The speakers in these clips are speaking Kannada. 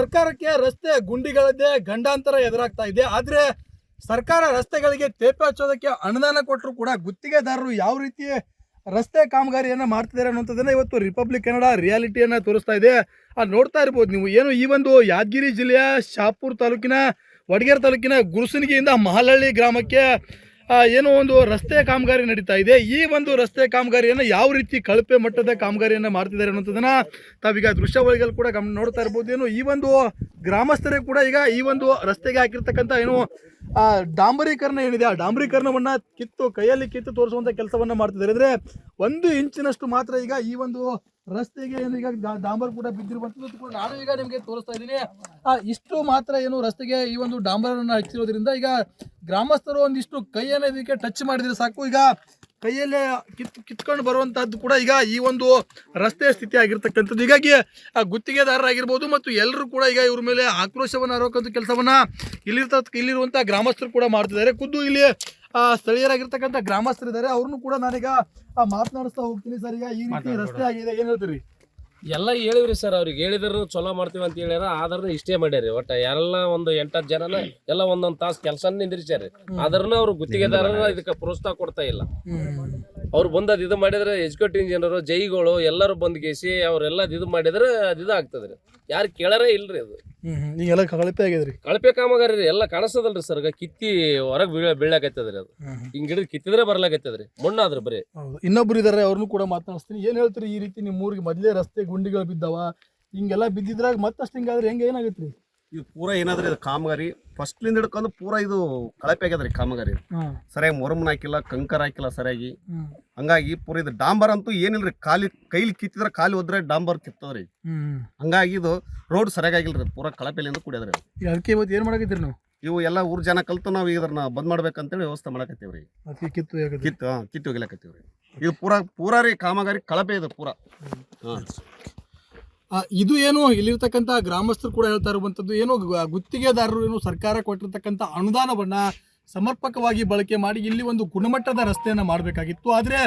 ಸರ್ಕಾರಕ್ಕೆ ರಸ್ತೆ ಗುಂಡಿಗಳದ್ದೇ ಗಂಡಾಂತರ ಎದುರಾಗ್ತಾ ಇದೆ. ಆದರೆ ಸರ್ಕಾರ ರಸ್ತೆಗಳಿಗೆ ತೇಪೆ ಹಚ್ಚೋದಕ್ಕೆ ಅನುದಾನ ಕೊಟ್ಟರು ಕೂಡ ಗುತ್ತಿಗೆದಾರರು ಯಾವ ರೀತಿ ರಸ್ತೆ ಕಾಮಗಾರಿಯನ್ನು ಮಾಡ್ತಿದ್ದಾರೆ ಅನ್ನೋಂಥದ್ದನ್ನು ಇವತ್ತು ರಿಪಬ್ಲಿಕ್ ಕನ್ನಡ ರಿಯಾಲಿಟಿಯನ್ನು ತೋರಿಸ್ತಾ ಇದೆ. ನೋಡ್ತಾ ಇರ್ಬೋದು ನೀವು. ಏನು ಈ ಒಂದು ಯಾದಗಿರಿ ಜಿಲ್ಲೆಯ ಶಾಪುರ್ ತಾಲೂಕಿನ ವಡಗೇರಿ ತಾಲೂಕಿನ ಗುರುಸನಿಗೆಯಿಂದ ಮಹಲಹಳ್ಳಿ ಗ್ರಾಮಕ್ಕೆ ಏನೋ ಒಂದು ರಸ್ತೆ ಕಾಮಗಾರಿ ನಡೀತಾ ಇದೆ. ಈ ಒಂದು ರಸ್ತೆ ಕಾಮಗಾರಿಯನ್ನು ಯಾವ ರೀತಿ ಕಳಪೆ ಮಟ್ಟದ ಕಾಮಗಾರಿಯನ್ನು ಮಾಡ್ತಿದ್ದಾರೆ ಅನ್ನೋಂಥದ್ದನ್ನು ತಾವೀಗ ದೃಶ್ಯಾವಳಿಗಳು ಕೂಡ ನೋಡ್ತಾ ಇರ್ಬೋದು. ಏನು ಈ ಒಂದು ಗ್ರಾಮಸ್ಥರೇ ಕೂಡ ಈಗ ಈ ಒಂದು ರಸ್ತೆಗೆ ಹಾಕಿರ್ತಕ್ಕಂಥ ಏನು ಡಾಂಬರೀಕರಣ ಏನಿದೆ ಆ ಡಾಂಬರೀಕರಣವನ್ನು ಕೈಯಲ್ಲಿ ಕಿತ್ತು ತೋರಿಸುವಂಥ ಕೆಲಸವನ್ನು ಮಾಡ್ತಿದ್ದಾರೆ. ಅಂದರೆ 1 ಇಂಚಿನಷ್ಟು ಮಾತ್ರ ಈಗ ಈ ಒಂದು ರಸ್ತೆಗೆ ಏನು ಈಗ ಡಾಂಬರ್ ಕೂಡ ಬಿದ್ದಿರುವಂಥದ್ದು ಕೂಡ ನಾನು ಈಗ ನಿಮಗೆ ತೋರಿಸ್ತಾ ಇದ್ದೀನಿ. ಇಷ್ಟು ಮಾತ್ರ ಏನು ರಸ್ತೆಗೆ ಈ ಒಂದು ಡಾಂಬರನ್ನು ಹಚ್ಚಿರೋದ್ರಿಂದ ಈಗ ಗ್ರಾಮಸ್ಥರು ಒಂದಿಷ್ಟು ಕೈಯನ್ನು ಇದಕ್ಕೆ ಟಚ್ ಮಾಡಿದ್ರೆ ಸಾಕು, ಈಗ ಕೈಯಲ್ಲೇ ಕಿತ್ಕೊಂಡು ಬರುವಂತಹದ್ದು ಕೂಡ ಈಗ ಈ ಒಂದು ರಸ್ತೆ ಸ್ಥಿತಿ ಆಗಿರ್ತಕ್ಕಂಥದ್ದು. ಹೀಗಾಗಿ ಗುತ್ತಿಗೆದಾರರಾಗಿರ್ಬೋದು ಮತ್ತು ಎಲ್ಲರೂ ಕೂಡ ಈಗ ಇವ್ರ ಮೇಲೆ ಆಕ್ರೋಶವನ್ನು ಹಾಕುವಂಥ ಕೆಲಸವನ್ನ ಇಲ್ಲಿರುವಂಥ ಗ್ರಾಮಸ್ಥರು ಕೂಡ ಮಾಡ್ತಿದ್ದಾರೆ. ಖುದ್ದು ಇಲ್ಲಿ ಸ್ಥಳೀಯರಾಗಿರ್ತಕ್ಕಂಥ ಗ್ರಾಮಸ್ಥರಿದ್ದಾರೆ, ಅವ್ರನ್ನು ಕೂಡ ನಾನೀಗ ಮಾತನಾಡಿಸ್ತಾ ಹೋಗ್ತೀನಿ. ಸರ್, ಈಗ ಈ ರೀತಿ ರಸ್ತೆ ಆಗಿದೆ, ಏನ್ ಹೇಳ್ತೀರಿ? ಎಲ್ಲ ಹೇಳಿವ್ರಿ ಸರ್, ಅವ್ರಿಗೆ ಹೇಳಿದ್ರು ಚಲೋ ಮಾಡ್ತೀವಿ ಅಂತ ಹೇಳ್ಯಾರ. ಆದ್ರೂ ಇಷ್ಟೇ ಮಾಡ್ಯಾರಿ. ಒಟ್ಟ ಎಲ್ಲ ಒಂದು 8-10 ಜನನ ಎಲ್ಲ ಒಂದೊಂದು ತಾಸು ಕೆಲಸ ನಿಂದಿರ್ಸ್ಯಾರಿ. ಆದ್ರೂ ಅವ್ರು ಗುತ್ತಿಗೆದಾರರು ಇದಕ್ಕೆ ಪ್ರೋತ್ಸಾಹ ಕೊಡ್ತಾ ಇಲ್ಲ. ಅವ್ರು ಬಂದದ್ ಇದು ಮಾಡಿದ್ರೆ ಎಜುಕೇಟಿವ್ ಇಂಜಿನಿಯರ್ ಜೈಗಳು ಎಲ್ಲರೂ ಬಂದ್ ಗೇಸಿ ಅವ್ರೆಲ್ಲ ಇದು ಮಾಡಿದ್ರೆ ಅದು ಆಗ್ತದ್ರಿ. ಯಾರು ಕೇಳರೇ ಇಲ್ರಿ. ಅದು ಈಗೆಲ್ಲ ಕಳಪೆ ಆಗಿದ್ರಿ, ಕಳಪೆ ಕಾಮಗಾರಿ ರೀ. ಎಲ್ಲ ಕಾಣಿಸ್ತದಲ್ರಿ ಸರ್, ಕಿತ್ತಿ ಹೊರಗೆ ಬೀಳಾಕತ್ತದ್ರಿ. ಅದು ಹಿಂಗ್ ಹಿಡಿದು ಕಿತ್ತಿದ್ರೆ ಬರ್ಲಾಕತ್ತದ್ರಿ, ಮಣ್ಣಾದ್ರಿ ಬರೀ. ಇನ್ನೊಬ್ರು ಇದಾರೆ, ಅವ್ರನ್ನು ಕೂಡ ಮಾತನಾಡಿಸ್ತೀನಿ. ಏನ್ ಹೇಳ್ತೀರಿ? ಈ ರೀತಿ ನಿಮ್ಮ ಊರಿಗೆ ಮೊದ್ಲೇ ರಸ್ತೆ ಗುಂಡಿಗಳು ಬಿದ್ದಾವ, ಹಿಂಗೆಲ್ಲ ಬಿದ್ದಿದ್ರಾಗ ಮತ್ತಷ್ಟು ಹಿಂಗಾದ್ರೆ ಹೆಂಗೆ ಏನಾಗತ್ರಿ? ಇದು ಪೂರಾ ಏನಾದ್ರಿ ಇದು ಕಾಮಗಾರಿ ಫಸ್ಟ್ಲಿಂದ ಹಿಡ್ಕೊಂಡು ಪೂರಾ ಇದು ಕಳಪೆ ಆಗ್ಯದ್ರಿ ಕಾಮಗಾರಿ. ಸರಿಯಾಗಿ ಮೊರಮನ್ ಹಾಕಿಲ್ಲ, ಕಂಕರ್ ಹಾಕಿಲ್ಲ ಸರಿಯಾಗಿ. ಹಂಗಾಗಿ ಪೂರ ಇದು ಡಾಂಬರ್ ಅಂತೂ ಏನಿಲ್ರಿ. ಕೈಲಿ ಕಿತ್ತಿದ್ರೆ ಕಾಲಿ ಹೋದ್ರೆ ಡಾಂಬರ್ ಕಿತ್ತದ್ರಿ. ಹಂಗಾಗಿ ಇದು ರೋಡ್ ಸರಿಯಾಗಿಲ್ರಿ, ಪೂರಾ ಕಳಪೆಲಿಂದ ಕೂಡ್ಯದ್ರಿ. ಅದಕ್ಕೆ ಇವತ್ತು ಏನ್ ಮಾಡಕತ್ತೀರಿ ನೀವು? ಇವು ಎಲ್ಲ ಊರ್ ಜನ ಕಲ್ತು ನಾವು ಇದನ್ನ ಬಂದ್ ಮಾಡ್ಬೇಕಂತೇಳಿ ವ್ಯವಸ್ಥೆ ಮಾಡಕತ್ತೀವ್ರಿ. ಕಿತ್ತು ಹೋಗ್ಲಕತ್ತೀವ್ರಿ. ಇದು ಪೂರಾ ರೀ ಕಾಮಗಾರಿ ಕಳಪೆ ಇದು ಪೂರಾ. ಇದು ಏನು ಇಲ್ಲಿರ್ತಕ್ಕಂಥ ಗ್ರಾಮಸ್ಥರು ಕೂಡ ಹೇಳ್ತಾ ಇರುವಂಥದ್ದು, ಏನು ಗುತ್ತಿಗೆದಾರರು ಏನು ಸರ್ಕಾರ ಕೊಟ್ಟಿರ್ತಕ್ಕಂಥ ಅನುದಾನವನ್ನ ಸಮರ್ಪಕವಾಗಿ ಬಳಕೆ ಮಾಡಿ ಇಲ್ಲಿ ಒಂದು ಗುಣಮಟ್ಟದ ರಸ್ತೆಯನ್ನು ಮಾಡಬೇಕಾಗಿತ್ತು. ಆದರೆ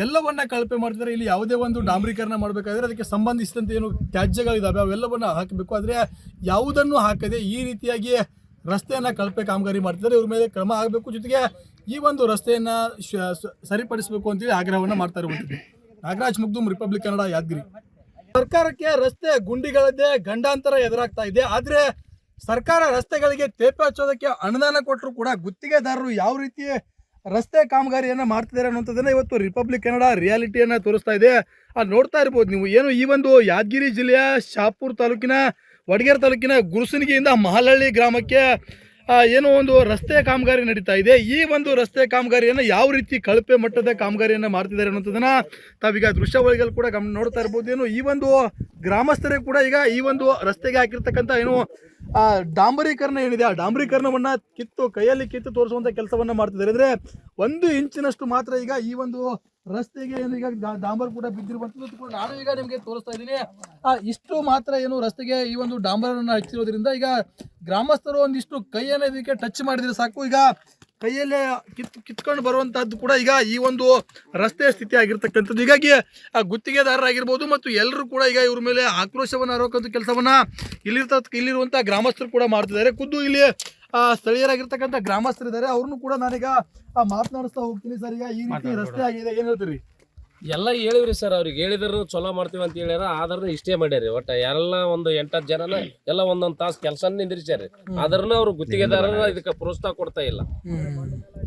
ಎಲ್ಲವನ್ನ ಕಳಪೆ ಮಾಡ್ತಿದ್ದಾರೆ. ಇಲ್ಲಿ ಯಾವುದೇ ಒಂದು ಡಾಂಬರೀಕರಣ ಮಾಡಬೇಕಾದ್ರೆ ಅದಕ್ಕೆ ಸಂಬಂಧಿಸಿದಂತೆ ಏನು ತ್ಯಾಜ್ಯಗಳಿದ್ದಾವೆ ಅವೆಲ್ಲವನ್ನ ಹಾಕಬೇಕು. ಆದರೆ ಯಾವುದನ್ನು ಹಾಕದೆ ಈ ರೀತಿಯಾಗಿ ರಸ್ತೆಯನ್ನು ಕಳಪೆ ಕಾಮಗಾರಿ ಮಾಡ್ತಿದ್ದಾರೆ. ಇವ್ರ ಮೇಲೆ ಕ್ರಮ ಆಗಬೇಕು, ಜೊತೆಗೆ ಈ ಒಂದು ರಸ್ತೆಯನ್ನು ಸರಿಪಡಿಸಬೇಕು ಅಂತೇಳಿ ಆಗ್ರಹವನ್ನು ಮಾಡ್ತಾ ಇರುವಂಥದ್ದು. ನಾಗರಾಜ್ ಮುಗ್ದುಮ್, ರಿಪಬ್ಲಿಕ್ ಕನ್ನಡ, ಯಾದಗಿರಿ. ಸರ್ಕಾರಕ್ಕೆ ರಸ್ತೆ ಗುಂಡಿಗಳದ್ದೇ ಗಂಡಾಂತರ ಎದುರಾಗ್ತಾ ಇದೆ. ಆದರೆ ಸರ್ಕಾರ ರಸ್ತೆಗಳಿಗೆ ತೇಪೆ ಹಚ್ಚೋದಕ್ಕೆ ಅನುದಾನ ಕೊಟ್ಟರು ಕೂಡ ಗುತ್ತಿಗೆದಾರರು ಯಾವ ರೀತಿ ರಸ್ತೆ ಕಾಮಗಾರಿಯನ್ನು ಮಾಡ್ತಿದ್ದಾರೆ ಅನ್ನೋಂಥದ್ದನ್ನು ಇವತ್ತು ರಿಪಬ್ಲಿಕ್ ಕನ್ನಡ ರಿಯಾಲಿಟಿಯನ್ನು ತೋರಿಸ್ತಾ ಇದೆ. ನೋಡ್ತಾ ಇರ್ಬೋದು ನೀವು. ಏನು ಈ ಒಂದು ಯಾದಗಿರಿ ಜಿಲ್ಲೆಯ ಶಾಪುರ್ ತಾಲೂಕಿನ ವಡಗೇರಿ ತಾಲೂಕಿನ ಗುರುಸನಿಗೆಯಿಂದ ಮಹಲಹಳ್ಳಿ ಗ್ರಾಮಕ್ಕೆ ಏನೋ ಒಂದು ರಸ್ತೆ ಕಾಮಗಾರಿ ನಡೀತಾ ಇದೆ. ಈ ಒಂದು ರಸ್ತೆ ಕಾಮಗಾರಿಯನ್ನು ಯಾವ ರೀತಿ ಕಳಪೆ ಮಟ್ಟದ ಕಾಮಗಾರಿಯನ್ನು ಮಾಡ್ತಿದ್ದಾರೆ ಅನ್ನೋಂಥದ್ದನ್ನು ತಾವೀಗ ದೃಶ್ಯಾವಳಿಗಳು ಕೂಡ ನೋಡ್ತಾ ಇರ್ಬೋದು. ಏನು ಈ ಒಂದು ಗ್ರಾಮಸ್ಥರೇ ಕೂಡ ಈಗ ಈ ಒಂದು ರಸ್ತೆಗೆ ಹಾಕಿರ್ತಕ್ಕಂಥ ಏನು ಡಾಂಬರೀಕರಣ ಏನಿದೆ ಆ ಡಾಂಬರೀಕರಣವನ್ನು ಕೈಯಲ್ಲಿ ಕಿತ್ತು ತೋರಿಸುವಂಥ ಕೆಲಸವನ್ನು ಮಾಡ್ತಿದ್ದಾರೆ. ಅಂದರೆ 1 ಇಂಚಿನಷ್ಟು ಮಾತ್ರ ಈಗ ಈ ಒಂದು ರಸ್ತೆಗೆ ಏನು ಈಗ ಡಾಂಬರ್ ಕೂಡ ಬಿದ್ದಿರುವಂಥದ್ದು ಕೂಡ ನಾನು ಈಗ ನಿಮಗೆ ತೋರಿಸ್ತಾ ಇದ್ದೀನಿ. ಇಷ್ಟು ಮಾತ್ರ ಏನು ರಸ್ತೆಗೆ ಈ ಒಂದು ಡಾಂಬರನ್ನು ಹಚ್ಚಿರೋದ್ರಿಂದ ಈಗ ಗ್ರಾಮಸ್ಥರು ಒಂದಿಷ್ಟು ಕೈಯನ್ನು ಇದಕ್ಕೆ ಟಚ್ ಮಾಡಿದ್ರೆ ಸಾಕು, ಈಗ ಕೈಯಲ್ಲೇ ಕಿತ್ಕೊಂಡು ಬರುವಂತಹದ್ದು ಕೂಡ ಈಗ ಈ ಒಂದು ರಸ್ತೆ ಸ್ಥಿತಿ ಆಗಿರ್ತಕ್ಕಂಥದ್ದು. ಹೀಗಾಗಿ ಗುತ್ತಿಗೆದಾರರಾಗಿರ್ಬೋದು ಮತ್ತು ಎಲ್ಲರೂ ಕೂಡ ಈಗ ಇವ್ರ ಮೇಲೆ ಆಕ್ರೋಶವನ್ನು ಹಾಕುವಂಥ ಕೆಲಸವನ್ನ ಇಲ್ಲಿರುವಂಥ ಗ್ರಾಮಸ್ಥರು ಕೂಡ ಮಾಡ್ತಿದ್ದಾರೆ. ಖುದ್ದು ಇಲ್ಲಿ ಸ್ಥಳೀಯರಾಗಿರ್ತಕ್ಕಂಥ ಗ್ರಾಮಸ್ಥರಿದ್ದಾರೆ, ಅವ್ರನ್ನು ಕೂಡ ನಾನೀಗ ಮಾತನಾಡಿಸ್ತಾ ಹೋಗ್ತೀನಿ. ಸರ್, ಈಗ ಈ ರೀತಿ ರಸ್ತೆ ಆಗಿದೆ, ಏನ್ ಹೇಳ್ತೀರಿ? ಎಲ್ಲ ಹೇಳಿವ್ರಿ ಸರ್, ಅವ್ರಿಗೆ ಹೇಳಿದ್ರು ಚಲೋ ಮಾಡ್ತೀವಿ ಅಂತ ಹೇಳ್ಯಾರ. ಆದ್ರೂ ಇಷ್ಟೇ ಮಾಡ್ಯಾರಿ. ಒಟ್ಟ ಎಲ್ಲ ಒಂದು 8-10 ಜನನ ಎಲ್ಲ ಒಂದೊಂದು ತಾಸು ಕೆಲಸ ನಿಂದಿರ್ಸ್ಯಾರಿ. ಆದ್ರೂ ಅವ್ರು ಗುತ್ತಿಗೆದಾರರು ಇದಕ್ಕೆ ಪ್ರೋತ್ಸಾಹ ಕೊಡ್ತಾ ಇಲ್ಲ.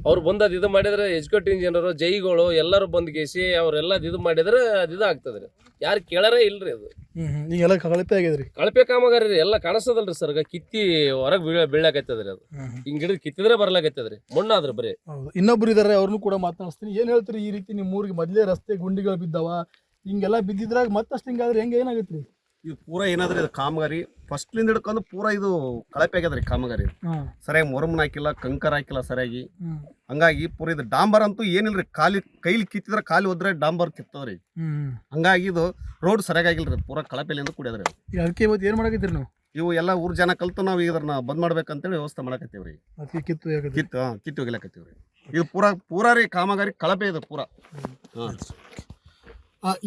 ಅವ್ರು ಬಂದದ್ ಇದು ಮಾಡಿದ್ರೆ ಎಜುಕೇಟಿವ್ ಇಂಜಿನಿಯರ್ ಜೈಗಳು ಎಲ್ಲರೂ ಬಂದ್ ಗೇಸಿ ಅವ್ರೆಲ್ಲ ಇದು ಮಾಡಿದ್ರೆ ಅದು ಆಗ್ತದ್ರಿ. ಯಾರು ಕೇಳರೇ ಇಲ್ರಿ. ಅದು ಈಗೆಲ್ಲ ಕಳಪೆ ಆಗಿದ್ರಿ, ಕಳಪೆ ಕಾಮಗಾರಿ ರೀ. ಎಲ್ಲ ಕಾಣಿಸ್ತದಲ್ರಿ ಸರ್, ಕಿತ್ತಿ ಹೊರಗೆ ಬೀಳಾಕತ್ತದ್ರಿ. ಅದು ಹಿಂಗ್ ಹಿಡಿದು ಕಿತ್ತಿದ್ರೆ ಬರ್ಲಾಕತ್ತದ್ರಿ, ಮಣ್ಣಾದ್ರಿ ಬರೀ. ಇನ್ನೊಬ್ರು ಇದಾರೆ, ಅವ್ರನ್ನು ಕೂಡ ಮಾತನಾಡಿಸ್ತೀನಿ. ಏನ್ ಹೇಳ್ತೀರಿ? ಈ ರೀತಿ ನಿಮ್ಮ ಊರಿಗೆ ಮೊದ್ಲೇ ರಸ್ತೆ ಗುಂಡಿಗಳು ಬಿದ್ದಾವ, ಹಿಂಗೆಲ್ಲ ಬಿದ್ದಿದ್ರಾಗ ಮತ್ತಷ್ಟು ಹಿಂಗಾದ್ರೆ ಹೆಂಗೆ ಏನಾಗತ್ರಿ? ಇದು ಪೂರಾ ಏನಾದ್ರಿ ಇದು ಕಾಮಗಾರಿ ಫಸ್ಟ್ಲಿಂದ ಹಿಡ್ಕೊಂಡು ಪೂರಾ ಇದು ಕಳಪೆ ಆಗ್ಯದ್ರಿ ಕಾಮಗಾರಿ. ಸರಿಯಾಗಿ ಮೊರಮನ್ ಹಾಕಿಲ್ಲ, ಕಂಕರ್ ಹಾಕಿಲ್ಲ ಸರಿಯಾಗಿ. ಹಂಗಾಗಿ ಪೂರ ಇದು ಡಾಂಬರ್ ಅಂತೂ ಏನಿಲ್ರಿ. ಕೈಲಿ ಕಿತ್ತಿದ್ರೆ ಕಾಲಿ ಹೋದ್ರೆ ಡಾಂಬರ್ ಕಿತ್ತದ್ರಿ. ಹಂಗಾಗಿ ಇದು ರೋಡ್ ಸರಿಯಾಗಿಲ್ರಿ, ಪೂರಾ ಕಳಪೆಲಿಂದ ಕೂಡ್ಯದ್ರಿ. ಅದಕ್ಕೆ ಇವತ್ತು ಏನ್ ಮಾಡಕತ್ತೀರಿ ನೀವು? ಇವು ಎಲ್ಲ ಊರ್ ಜನ ಕಲ್ತು ನಾವು ಇದನ್ನ ಬಂದ್ ಮಾಡ್ಬೇಕಂತೇಳಿ ವ್ಯವಸ್ಥೆ ಮಾಡಕತ್ತೀವ್ರಿ. ಕಿತ್ತು ಹೋಗ್ಲಕತ್ತೀವ್ರಿ. ಇದು ಪೂರಾ ರೀ ಕಾಮಗಾರಿ ಕಳಪೆ ಇದು ಪೂರಾ.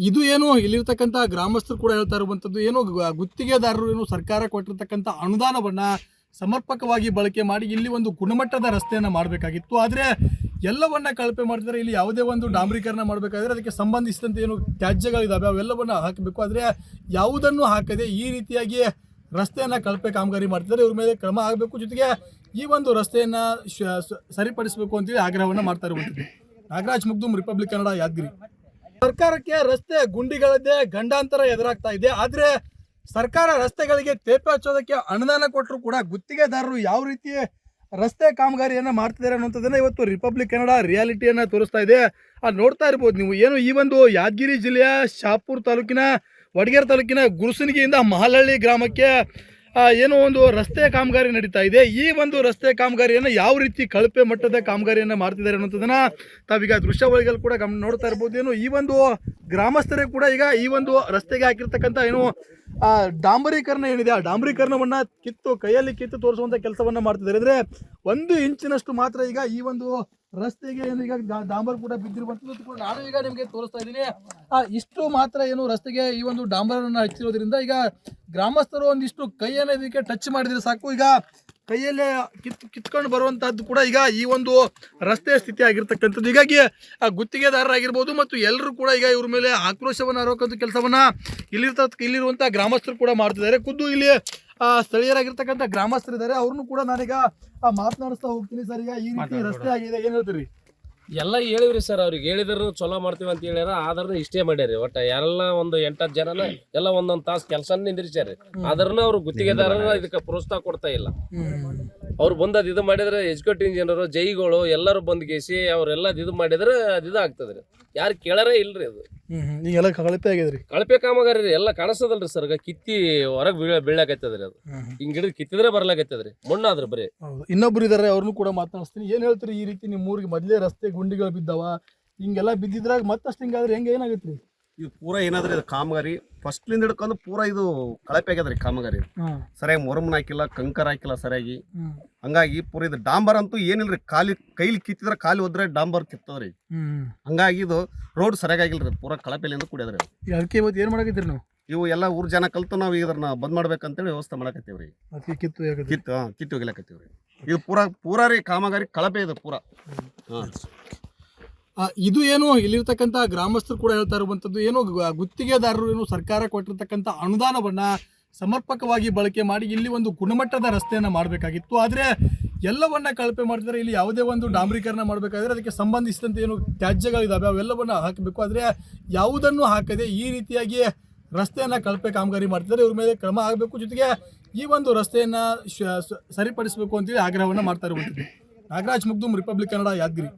ಇದು ಏನು ಇಲ್ಲಿರ್ತಕ್ಕಂಥ ಗ್ರಾಮಸ್ಥರು ಕೂಡ ಹೇಳ್ತಾ ಇರುವಂಥದ್ದು ಏನು ಗುತ್ತಿಗೆದಾರರು ಏನು ಸರ್ಕಾರ ಕೊಟ್ಟಿರ್ತಕ್ಕಂಥ ಅನುದಾನವನ್ನ ಸಮರ್ಪಕವಾಗಿ ಬಳಕೆ ಮಾಡಿ ಇಲ್ಲಿ ಒಂದು ಗುಣಮಟ್ಟದ ರಸ್ತೆಯನ್ನ ಮಾಡಬೇಕಾಗಿತ್ತು. ಆದರೆ ಎಲ್ಲವನ್ನ ಕಳಪೆ ಮಾಡ್ತಿದ್ದಾರೆ. ಇಲ್ಲಿ ಯಾವುದೇ ಒಂದು ಡಾಂಬರೀಕರಣ ಮಾಡಬೇಕಾದ್ರೆ ಅದಕ್ಕೆ ಸಂಬಂಧಿಸಿದಂತೆ ಏನು ತ್ಯಾಜ್ಯಗಳಿದಾವೆ ಅವೆಲ್ಲವನ್ನ ಹಾಕಬೇಕು. ಆದರೆ ಯಾವುದನ್ನು ಹಾಕದೆ ಈ ರೀತಿಯಾಗಿ ರಸ್ತೆಯನ್ನ ಕಳಪೆ ಕಾಮಗಾರಿ ಮಾಡ್ತಿದ್ದಾರೆ. ಇವ್ರ ಮೇಲೆ ಕ್ರಮ ಆಗಬೇಕು. ಜೊತೆಗೆ ಈ ಒಂದು ರಸ್ತೆಯನ್ನ ಸರಿಪಡಿಸಬೇಕು ಅಂತೇಳಿ ಆಗ್ರಹವನ್ನ ಮಾಡ್ತಾ ಇರುವಂಥದ್ದು. ನಾಗರಾಜ್ ಮುಗ್ದುಮ್, ರಿಪಬ್ಲಿಕ್ ಕನ್ನಡ, ಯಾದಗಿರಿ. ಸರ್ಕಾರಕ್ಕೆ ರಸ್ತೆ ಗುಂಡಿಗಳದ್ದೇ ಗಂಡಾಂತರ ಎದುರಾಗ್ತಾ ಇದೆ. ಆದ್ರೆ ಸರ್ಕಾರ ರಸ್ತೆಗಳಿಗೆ ತೇಪೆ ಹಚ್ಚೋದಕ್ಕೆ ಅನುದಾನ ಕೊಟ್ಟರು ಕೂಡ ಗುತ್ತಿಗೆದಾರರು ಯಾವ ರೀತಿ ರಸ್ತೆ ಕಾಮಗಾರಿಯನ್ನ ಮಾಡ್ತಿದ್ದಾರೆ ಅನ್ನೋಂಥದ್ದನ್ನ ಇವತ್ತು ರಿಪಬ್ಲಿಕ್ ಕನ್ನಡ ರಿಯಾಲಿಟಿಯನ್ನ ತೋರಿಸ್ತಾ ಇದೆ. ನೋಡ್ತಾ ಇರ್ಬೋದು ನೀವು. ಏನು ಈ ಒಂದು ಯಾದಗಿರಿ ಜಿಲ್ಲೆಯ ಶಾಪುರ್ ತಾಲೂಕಿನ ವಡಗೇರ್ ತಾಲೂಕಿನ ಗುರುಸನಿಗೆಯಿಂದ ಮಹಲಹಳ್ಳಿ ಗ್ರಾಮಕ್ಕೆ ಏನೋ ಒಂದು ರಸ್ತೆ ಕಾಮಗಾರಿ ನಡೀತಾ ಇದೆ. ಈ ಒಂದು ರಸ್ತೆ ಕಾಮಗಾರಿಯನ್ನು ಯಾವ ರೀತಿ ಕಳಪೆ ಮಟ್ಟದ ಕಾಮಗಾರಿಯನ್ನು ಮಾಡ್ತಿದ್ದಾರೆ ಅನ್ನೋದನ್ನ ತಾವೀಗ ದೃಶ್ಯಾವಳಿಗಳು ಕೂಡ ನೋಡ್ತಾ ಇರ್ಬೋದು. ಏನು ಈ ಒಂದು ಗ್ರಾಮಸ್ಥರೇ ಕೂಡ ಈಗ ಈ ಒಂದು ರಸ್ತೆಗೆ ಹಾಕಿರ್ತಕ್ಕಂಥ ಏನು ಡಾಂಬರೀಕರಣ ಏನಿದೆ ಆ ಡಾಂಬರೀಕರಣವನ್ನ ಕೈಯಲ್ಲಿ ಕಿತ್ತು ತೋರಿಸುವಂತ ಕೆಲಸವನ್ನ ಮಾಡ್ತಿದ್ದಾರೆ. ಅಂದ್ರೆ 1 ಇಂಚಿನಷ್ಟು ಮಾತ್ರ ಈಗ ಈ ಒಂದು ರಸ್ತೆಗೆ ಏನು ಈಗ ಡಾಂಬರ್ ಕೂಡ ಬಿದ್ದಿರುವಂಥದ್ದು ಕೂಡ ನಾನು ಈಗ ನಿಮಗೆ ತೋರಿಸ್ತಾ ಇದ್ದೀನಿ. ಇಷ್ಟು ಮಾತ್ರ ಏನು ರಸ್ತೆಗೆ ಈ ಒಂದು ಡಾಂಬರನ್ನ ಹಚ್ಚಿರೋದ್ರಿಂದ ಈಗ ಗ್ರಾಮಸ್ಥರು ಒಂದಿಷ್ಟು ಕೈಯನ್ನು ಇದಕ್ಕೆ ಟಚ್ ಮಾಡಿದ್ರೆ ಸಾಕು, ಈಗ ಕೈಯಲ್ಲೇ ಕಿತ್ಕೊಂಡು ಬರುವಂತಹದ್ದು ಕೂಡ ಈಗ ಈ ಒಂದು ರಸ್ತೆಯ ಸ್ಥಿತಿ ಆಗಿರ್ತಕ್ಕಂಥದ್ದು. ಹೀಗಾಗಿ ಗುತ್ತಿಗೆದಾರರಾಗಿರ್ಬೋದು ಮತ್ತು ಎಲ್ಲರೂ ಕೂಡ ಈಗ ಇವ್ರ ಮೇಲೆ ಆಕ್ರೋಶವನ್ನು ಹಾಕುವಂಥ ಕೆಲಸವನ್ನ ಇಲ್ಲಿರುವಂತಹ ಗ್ರಾಮಸ್ಥರು ಕೂಡ ಮಾಡ್ತಿದ್ದಾರೆ. ಖುದ್ದು ಇಲ್ಲಿ ಸ್ಥಳೀಯರಾಗಿರ್ತಕ್ಕಂಥ ಗ್ರಾಮಸ್ಥರಿದ್ದಾರೆ, ಅವ್ರನ್ನು ಕೂಡ ನಾನೀಗ ಮಾತನಾಡಿಸ್ತಾ ಹೋಗ್ತೀನಿ. ಸರ್, ಈಗ ಈ ರೀತಿ ರಸ್ತೆ ಆಗಿದೆ, ಏನ್ ಹೇಳ್ತೀರಿ? ಎಲ್ಲ ಹೇಳಿವ್ರಿ ಸರ್, ಅವ್ರಿಗೆ ಹೇಳಿದ್ರು ಚಲೋ ಮಾಡ್ತೀವಿ ಅಂತ ಹೇಳ್ಯಾರ. ಆದ್ರೂ ಇಷ್ಟೇ ಮಾಡ್ಯಾರಿ. ಒಟ್ಟ ಎಲ್ಲ ಒಂದು 8-10 ಜನನ ಎಲ್ಲ ಒಂದೊಂದ್ ತಾಸು ಕೆಲಸ ನಿಂದಿರ್ಸ್ಯಾರಿ. ಆದ್ರೂ ಅವ್ರು ಗುತ್ತಿಗೆದಾರರ ಇದಕ್ಕೆ ಪ್ರೋತ್ಸಾಹ ಕೊಡ್ತಾ ಇಲ್ಲ. ಅವ್ರು ಬಂದದ್ ಇದು ಮಾಡಿದ್ರೆ ಎಜುಕೇಟ್ ಇಂಜಿನಿಯರ್ ಜೈಗಳು ಎಲ್ಲರೂ ಬಂದ್ ಗೇಸಿ ಅವ್ರೆಲ್ಲ ಇದು ಮಾಡಿದ್ರೆ ಅದು ಆಗ್ತದ್ರಿ. ಯಾರು ಕೇಳಾರೇ ಇಲ್ರಿ. ಅದು ಈಗೆಲ್ಲ ಕಳಪೆ ಆಗಿದ್ರಿ, ಕಳಪೆ ಕಾಮಗಾರಿ ರೀ. ಎಲ್ಲ ಕಾಣಿಸ್ತದಲ್ರಿ ಸರ್, ಕಿತ್ತಿ ಹೊರಗೆ ಬೀಳಾಕತ್ತದ್ರಿ. ಅದು ಹಿಂಗ್ ಹಿಡಿದು ಕಿತ್ತಿದ್ರೆ ಬರ್ಲಾಕತ್ತದ್ರಿ, ಮಣ್ಣಾದ್ರಿ ಬರೀ. ಇನ್ನೊಬ್ರು ಇದಾರೆ, ಅವ್ರನ್ನು ಕೂಡ ಮಾತನಾಡಿಸ್ತೀನಿ. ಏನ್ ಹೇಳ್ತೀರಿ? ಈ ರೀತಿ ನಿಮ್ಮ ಊರಿಗೆ ಮೊದ್ಲೇ ರಸ್ತೆ ಗುಂಡಿಗಳು ಬಿದ್ದಾವ, ಹಿಂಗೆಲ್ಲ ಬಿದ್ದಿದ್ರಾಗ ಮತ್ತಷ್ಟು ಹಿಂಗಾದ್ರೆ ಹೆಂಗೆ, ಏನಾಗತ್ರಿ? ಇದು ಪೂರಾ ಏನಾದ್ರಿ ಇದು ಕಾಮಗಾರಿ ಫಸ್ಟ್ಲಿಂದ ಹಿಡ್ಕೊಂಡು ಪೂರಾ ಇದು ಕಳಪೆ ಆಗ್ಯದ್ರಿ ಕಾಮಗಾರಿ. ಸರಿಯಾಗಿ ಮೊರಮ್ನ ಹಾಕಿಲ್ಲ, ಕಂಕರ್ ಹಾಕಿಲ್ಲ ಸರಿಯಾಗಿ. ಹಂಗಾಗಿ ಪೂರಾ ಇದು ಡಾಂಬರ್ ಅಂತೂ ಏನಿಲ್ರಿ. ಕೈಲಿ ಕಿತ್ತಿದ್ರೆ ಕಾಲಿ ಹೋದ್ರೆ ಡಾಂಬರ್ ಕಿತ್ತದ್ರಿ. ಹಂಗಾಗಿ ಇದು ರೋಡ್ ಸರಿಯಾಗಿಲ್ರಿ, ಪೂರಾ ಕಳಪೆಲಿಂದ ಕೂಡ್ಯದ್ರಿ. ಅದಕ್ಕೆ ಇವತ್ತು ಏನ್ ಮಾಡಕತ್ತೀರಿ ನೀವು? ಇವು ಎಲ್ಲ ಊರ್ ಜನ ಕಲ್ತು ನಾವು ಇದನ್ನ ಬಂದ್ ಮಾಡ್ಬೇಕಂತೇಳಿ ವ್ಯವಸ್ಥೆ ಮಾಡಕತ್ತೀವ್ರಿ. ಕಿತ್ತು ಹೋಗ್ಲಕತ್ತೀವ್ರಿ. ಇದು ಪೂರಾ ರೀ ಕಾಮಗಾರಿ ಕಳಪೆ ಇದು ಪೂರಾ. ಇದು ಏನು ಇಲ್ಲಿರ್ತಕ್ಕಂಥ ಗ್ರಾಮಸ್ಥರು ಕೂಡ ಹೇಳ್ತಾ ಇರುವಂಥದ್ದು. ಏನು ಗುತ್ತಿಗೆದಾರರು ಏನು ಸರ್ಕಾರ ಕೊಟ್ಟಿರ್ತಕ್ಕಂಥ ಅನುದಾನವನ್ನ ಸಮರ್ಪಕವಾಗಿ ಬಳಕೆ ಮಾಡಿ ಇಲ್ಲಿ ಒಂದು ಗುಣಮಟ್ಟದ ರಸ್ತೆಯನ್ನ ಮಾಡಬೇಕಾಗಿತ್ತು. ಆದರೆ ಎಲ್ಲವನ್ನ ಕಳಪೆ ಮಾಡ್ತಿದ್ದಾರೆ. ಇಲ್ಲಿ ಯಾವುದೇ ಒಂದು ಡಾಂಬರೀಕರಣ ಮಾಡಬೇಕಾದ್ರೆ ಅದಕ್ಕೆ ಸಂಬಂಧಿಸಿದಂತೆ ಏನು ತ್ಯಾಜ್ಯಗಳಿದಾವೆ ಅವೆಲ್ಲವನ್ನ ಹಾಕಬೇಕು. ಆದರೆ ಯಾವುದನ್ನು ಹಾಕದೆ ಈ ರೀತಿಯಾಗಿ ರಸ್ತೆಯನ್ನ ಕಳಪೆ ಕಾಮಗಾರಿ ಮಾಡ್ತಿದ್ದಾರೆ. ಇವ್ರ ಮೇಲೆ ಕ್ರಮ ಆಗಬೇಕು. ಜೊತೆಗೆ ಈ ಒಂದು ರಸ್ತೆಯನ್ನ ಸರಿಪಡಿಸಬೇಕು ಅಂತೇಳಿ ಆಗ್ರಹವನ್ನ ಮಾಡ್ತಾ ಇರುವಂಥದ್ದು. ನಾಗರಾಜ್ ಮುಗ್ದುಮ್, ರಿಪಬ್ಲಿಕ್ ಕನ್ನಡ, ಯಾದಗಿರಿ.